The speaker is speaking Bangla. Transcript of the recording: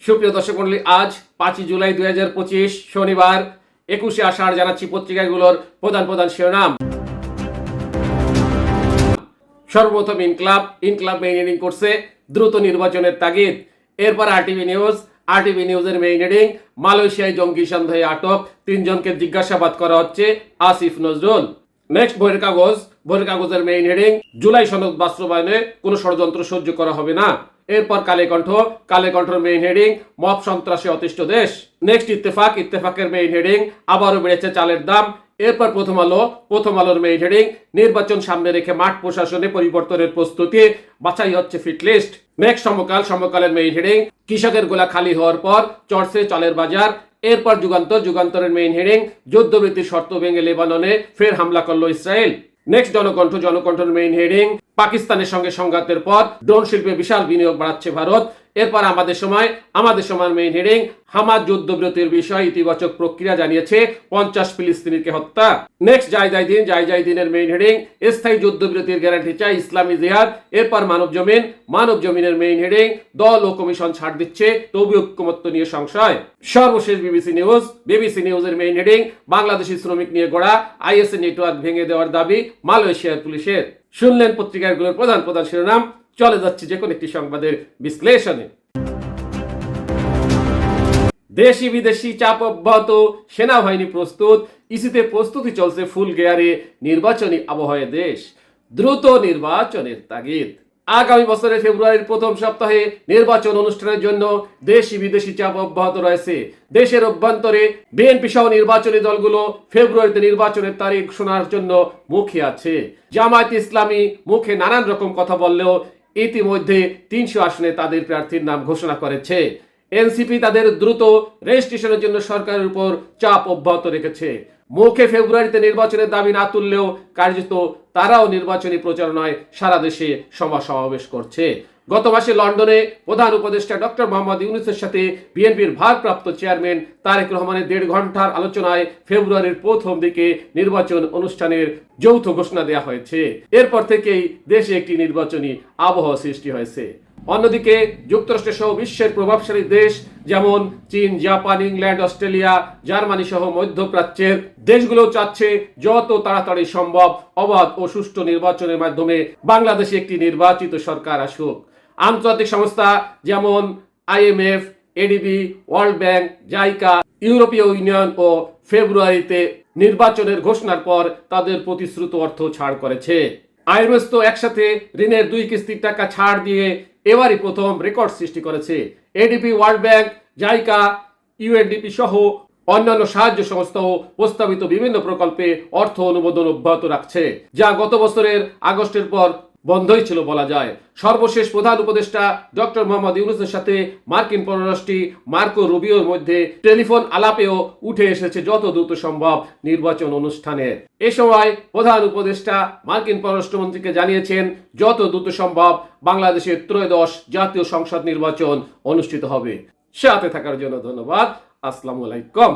সুপ্রিয় দর্শক মণ্ডলী, আজ 5 জুলাই 2025 শনিবার 21 আষাঢ়। জানাচ্ছি পত্রিকাগুলোর প্রধান প্রধান শিরোনাম। সর্বপ্রথম ইনকলাব মেইন হেডিং করছে দ্রুত নির্বাচনের তাগিদ। এরপর আরটিভি নিউজের মেইন হেডিং, মালয়েশিয়ায় জঙ্গি সন্দেহে আটক 3 জনকে জিজ্ঞাসাবাদ করা হচ্ছে আসিফ নজরুল। নেক্সট ভোরের কাগজের মেইন হেডিং, জুলাই সনদ বাস্তবায়নে কোনো ষড়যন্ত্র সহ্য করা হবে না। এরপর কালেকণ্ঠের মেইন হেডিং, মব সন্ত্রাসে অতিষ্ঠ দেশ। নেক্সট ইত্তেফাকের মেইন হেডিং, আবারও বেড়েছে চালের দাম। এরপর প্রথম আলোর মেইন হেডিং, নির্বাচন সামনে রেখে মাঠ প্রশাসনে পরিবর্তনের প্রস্তুতি, বাছাই হচ্ছে ফিট লিস্ট। নেক্সট সমকালের মেইন হেডিং, কৃষকের গোলা খালি হওয়ার পর চড়ছে চালের বাজার। এরপর যুগান্তরের মেইন হেডিং, যুদ্ধবৃত্তির শর্ত ভেঙে লেবাননে ফের হামলা করলো ইসরায়েল। নেক্সট জনকণ্ঠের মেইন হেডিং, পাকিস্তানের সঙ্গে সংঘাতের পর ড্রোন শিল্পে বিশাল বিনিয়োগ বাড়াচ্ছে ভারত। এরপর আমাদের সময়ের মেইন হেডিং, হামাস যুদ্ধবিরতির বিষয়ে ইতিবাচক প্রক্রিয়া জানিয়েছে 50 ফিলিস্তিনিকে হত্যা। নেক্সট জায়দিনের মেইন হেডিং, স্থায়ী যুদ্ধবিরতির গ্যারান্টি চাই ইসলামী জিহাদ। এরপর মানবজমিনের মেইন হেডিং, দল ও কমিশন ছাড় দিচ্ছে তবু ঐক্যমত্য নিয়ে সংশয়। সর্বশেষ বিবিসি নিউজের মেইন হেডিং, বাংলাদেশি শ্রমিক নিয়ে গড়া আইএসএ নেটওয়ার্ক ভেঙে দেওয়ার দাবি মালয়েশিয়ার পুলিশের। শুনলেন পত্রিকাগুলোর প্রধান প্রধান শিরোনাম। চলে যাচ্ছে যে কোনো একটি সংবাদের বিশ্লেষণে। দেশি বিদেশি চাপ অব্যাহত, সেনাবাহিনী প্রস্তুত, ইসিতে প্রস্তুতি চলছে ফুল গিয়ারে, নির্বাচনী আবহাওয়ায় দেশ, দ্রুত নির্বাচনের তাগিদ। আগামী বছরের ফেব্রুয়ারির প্রথম সপ্তাহে নির্বাচন অনুষ্ঠানের জন্য দেশি বিদেশি চাপ অব্যাহত রয়েছে। দেশের অভ্যন্তরে বিএনপি সহ নির্বাচনী দলগুলো ফেব্রুয়ারিতে নির্বাচনের তারিখ শোনার জন্য মুখে আছে। জামায়াত ইসলামী মুখে নানান রকম কথা বললেও ইতিমধ্যে 300 আসনে তাদের প্রার্থীর নাম ঘোষণা করেছে। এনসিপি তাদের দ্রুত রেজিস্ট্রেশনের জন্য সরকারের উপর চাপ অব্যাহত রেখেছে। মুখে ফেব্রুয়ারিতে নির্বাচনের দাবি না তুললেও কার্যত তারাও নির্বাচনী প্রচারণায় সারা দেশে সমাবেশ করছে। গত মাসে লন্ডনে প্রধান উপদেষ্টা ডক্টর মোহাম্মদ ইউনূসের সাথে বিএনপির ভারপ্রাপ্ত চেয়ারম্যান তারেক রহমানের 1.5 ঘন্টার আলোচনায় ফেব্রুয়ারির প্রথম দিকে নির্বাচন অনুষ্ঠানের যৌথ ঘোষণা দেওয়া হয়েছে। এরপর থেকেই দেশে একটি নির্বাচনী আবহাওয়া সৃষ্টি হয়েছে। অন্যদিকে যুক্তরাষ্ট্র সহ বিশ্বের প্রভাবশালী দেশ যেমন চীন, জাপান, ইংল্যান্ড, অস্ট্রেলিয়া, জার্মানি সহ মধ্যপ্রাচ্যের দেশগুলো চাচ্ছে যত তাড়াতাড়ি সম্ভব অবাধ ও সুষ্ঠু নির্বাচনের মাধ্যমে বাংলাদেশে একটি নির্বাচিত সরকার আসুক। আন্তর্জাতিক সংস্থা যেমন IMF, ADB, world bank, JICA, ইউরোপীয় ইউনিয়ন ও ফেব্রুয়ারিতে নির্বাচনের ঘোষণার পর তাদের প্রতিশ্রুত অর্থ ছাড় করেছে। IMF তো একসাথে ঋণের 2 কিস্তির টাকা ছাড় দিয়ে এবারই প্রথম রেকর্ড সৃষ্টি করেছে। ADB, world bank, JICA, UNDP সহ অন্যান্য সাহায্য সংস্থাও প্রস্তাবিত বিভিন্ন প্রকল্পে অর্থ অনুমোদন অব্যাহত রাখছে, যা গত বছরের আগস্টের পর বন্ধই ছিল বলা যায়। সর্বশেষ প্রধান উপদেষ্টা ডক্টর মোহাম্মদ ইউনূসের সাথে মার্কিন পররাষ্ট্রমন্ত্রী মার্কো রুবিওর মধ্যে টেলিফোন আলাপেও উঠে এসেছে যত দ্রুত সম্ভব নির্বাচন অনুষ্ঠানের। এ সময় প্রধান উপদেষ্টা মার্কিন পররাষ্ট্রমন্ত্রীকে জানিয়েছেন যত দ্রুত সম্ভব বাংলাদেশের 13শ জাতীয় সংসদ নির্বাচন অনুষ্ঠিত হবে। সাথে থাকার জন্য ধন্যবাদ। আসসালামু আলাইকুম।